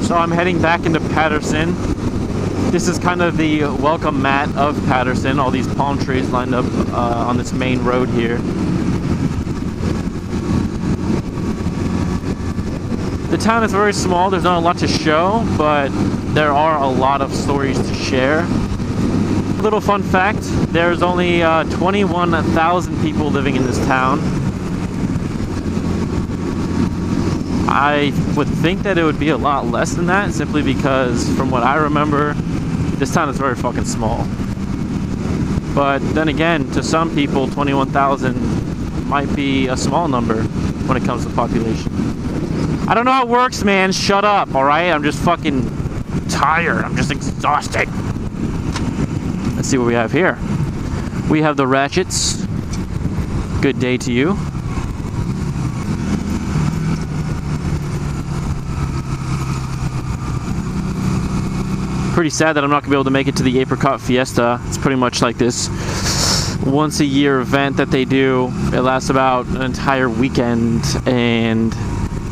So I'm heading back into Patterson. This is kind of the welcome mat of Patterson. All these palm trees lined up on this main road here. The town is very small. There's not a lot to show, but there are a lot of stories to share. Little fun fact, there's only 21,000 people living in this town. I would think that it would be a lot less than that, simply because from what I remember, this town is very fucking small. But then again, to some people, 21,000 might be a small number when it comes to population. I don't know how it works, man. Shut up, alright? I'm just fucking tired. I'm just exhausted. Let's see what we have here. We have the Ratchets. Good day to you. Pretty sad that I'm not going to be able to make it to the Apricot Fiesta. It's pretty much like this once a year event that they do. It lasts about an entire weekend, and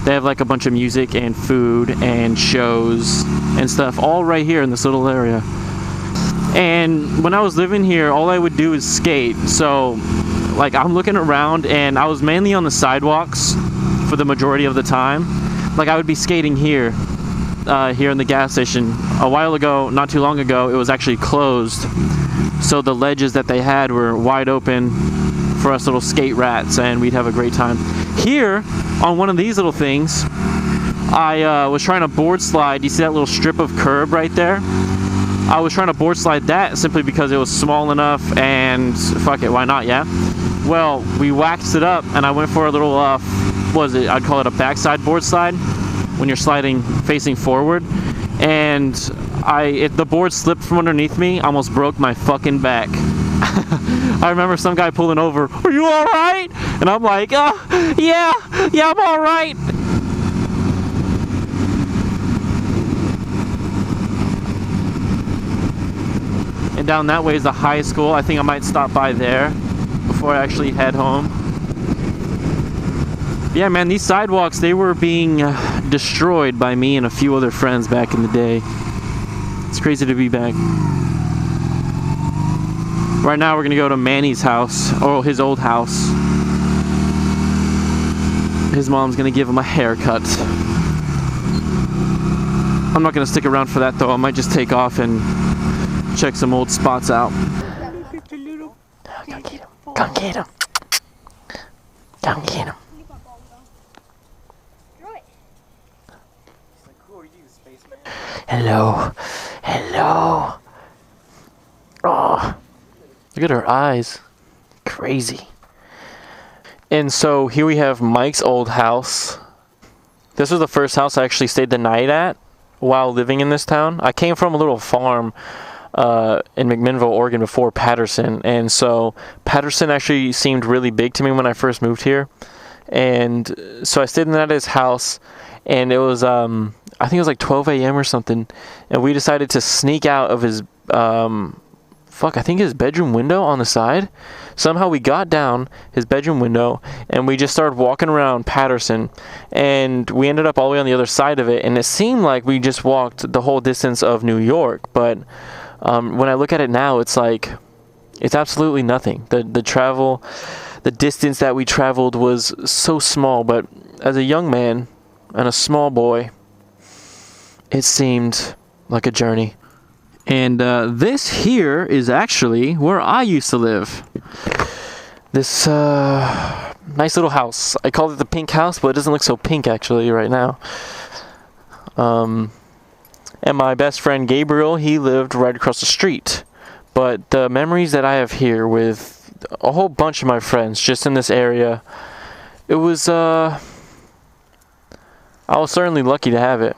they have like a bunch of music and food and shows and stuff all right here in this little area. And when I was living here, all I would do is skate. So like I'm looking around, and I was mainly on the sidewalks for the majority of the time. Like I would be skating here in the gas station. A while ago, not too long ago, it was actually closed, so the ledges that they had were wide open for us little skate rats, and we'd have a great time. Here on one of these little things, I was trying to board slide. You see that little strip of curb right there? I was trying to board slide that simply because it was small enough, and fuck it, why not, yeah? Well, we waxed it up, and I went for a little I'd call it a backside board slide, when you're sliding facing forward, and the board slipped from underneath me, almost broke my fucking back. I remember some guy pulling over, "Are you alright?" And I'm like, yeah, I'm alright. And down that way is the high school. I think I might stop by there before I actually head home. Yeah, man, these sidewalks, they were being destroyed by me and a few other friends back in the day. It's crazy to be back. Right now we're gonna go to Manny's house, or his old house. His mom's gonna give him a haircut. I'm not gonna stick around for that though. I might just take off and check some old spots out. Come get him. Come get him. Come get him. Hello. Hello. Oh, look at her eyes. Crazy. And so here we have Mike's old house. This was the first house I actually stayed the night at while living in this town. I came from a little farm in McMinnville, Oregon before Patterson. And so Patterson actually seemed really big to me when I first moved here. And so I stayed the night at his house, and it was I think it was like 12 a.m. or something, and we decided to sneak out of his I think his bedroom window on the side. Somehow we got down his bedroom window, and we just started walking around Patterson, and we ended up all the way on the other side of it, and it seemed like we just walked the whole distance of New York. But when I look at it now, it's like it's absolutely nothing. The distance that we traveled was so small, but as a young man and a small boy, it seemed like a journey. And this here is actually where I used to live. This nice little house. I called it the pink house, but it doesn't look so pink actually right now. And my best friend Gabriel, he lived right across the street. But the memories that I have here with a whole bunch of my friends just in this area, it was I was certainly lucky to have it.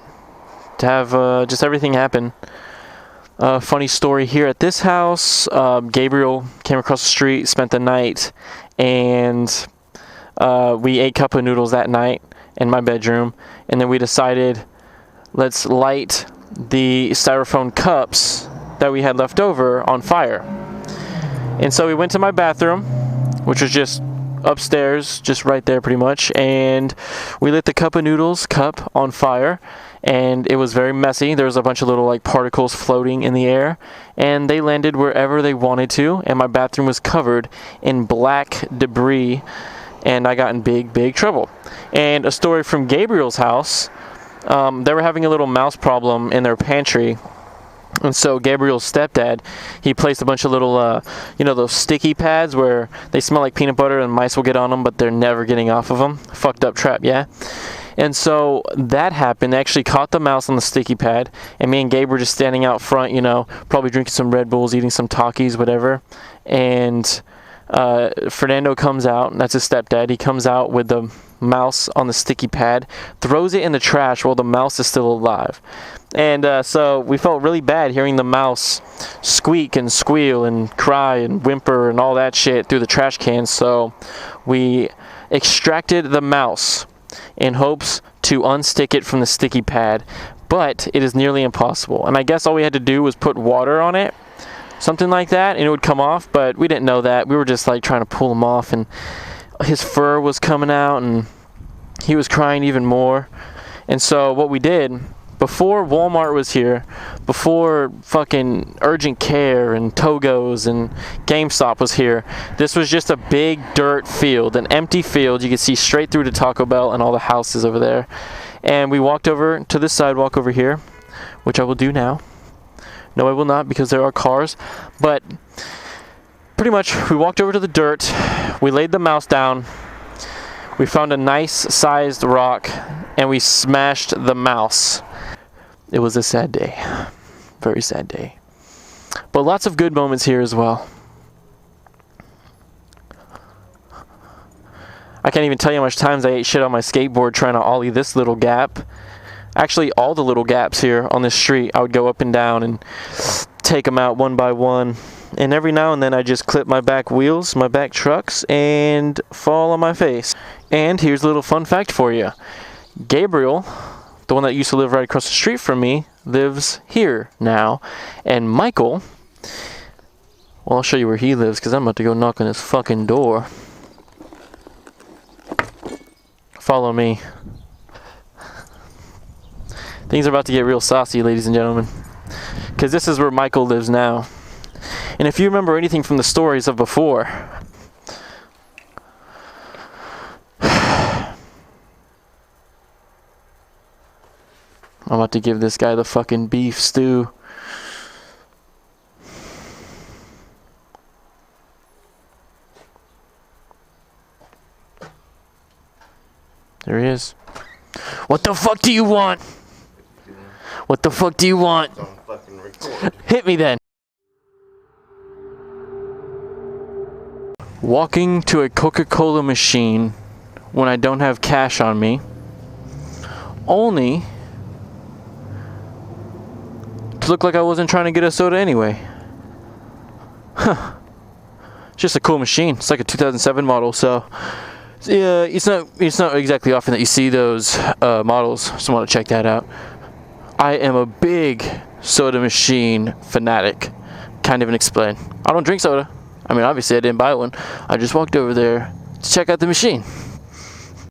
To have just everything happen. Funny story here at this house, Gabriel came across the street, spent the night, and we ate cup of noodles that night in my bedroom, and then we decided, let's light the styrofoam cups that we had left over on fire. And so we went to my bathroom, which was just upstairs, just right there pretty much, and we lit the cup of noodles cup on fire, and it was very messy. There was a bunch of little like particles floating in the air, and they landed wherever they wanted to, and my bathroom was covered in black debris, and I got in big trouble. And a story from Gabriel's house, they were having a little mouse problem in their pantry. And so Gabriel's stepdad, he placed a bunch of little, those sticky pads where they smell like peanut butter and mice will get on them, but they're never getting off of them. Fucked up trap, yeah? And so that happened. They actually caught the mouse on the sticky pad, and me and Gabe were just standing out front, probably drinking some Red Bulls, eating some Takis, whatever. And Fernando comes out, and that's his stepdad. He comes out with the mouse on the sticky pad, throws it in the trash while the mouse is still alive. And so we felt really bad hearing the mouse squeak and squeal and cry and whimper and all that shit through the trash can. So we extracted the mouse in hopes to unstick it from the sticky pad, but it is nearly impossible. And I guess all we had to do was put water on it, something like that, and it would come off, but we didn't know that. We were just like trying to pull him off, and his fur was coming out, and he was crying even more. And so what we did, before Walmart was here, before fucking Urgent Care and Togo's and GameStop was here, this was just a big dirt field, an empty field. You could see straight through to Taco Bell and all the houses over there. And we walked over to this sidewalk over here, which I will do now. No, I will not, because there are cars. But pretty much, we walked over to the dirt. We laid the mouse down. We found a nice sized rock, and we smashed the mouse. It was a sad day. Very sad day. But lots of good moments here as well. I can't even tell you how much times I ate shit on my skateboard trying to ollie this little gap. Actually, all the little gaps here on this street, I would go up and down and take them out one by one. And every now and then I just clip my back wheels, my back trucks, and fall on my face. And here's a little fun fact for you. Gabriel, the one that used to live right across the street from me, lives here now. And Michael, well, I'll show you where he lives, because I'm about to go knock on his fucking door. Follow me. Things are about to get real saucy, ladies and gentlemen, because this is where Michael lives now. And if you remember anything from the stories of before, I'm about to give this guy the fucking beef stew. There he is. What the fuck do you want? What the fuck do you want? Hit me then. Walking to a Coca-Cola machine when I don't have cash on me, only to look like I wasn't trying to get a soda anyway. Huh. It's just a cool machine. It's like a 2007 model, so yeah, it's not exactly often that you see those models. Just want to check that out. I am a big soda machine fanatic. Can't even explain. I don't drink soda. I mean, obviously I didn't buy one. I just walked over there to check out the machine.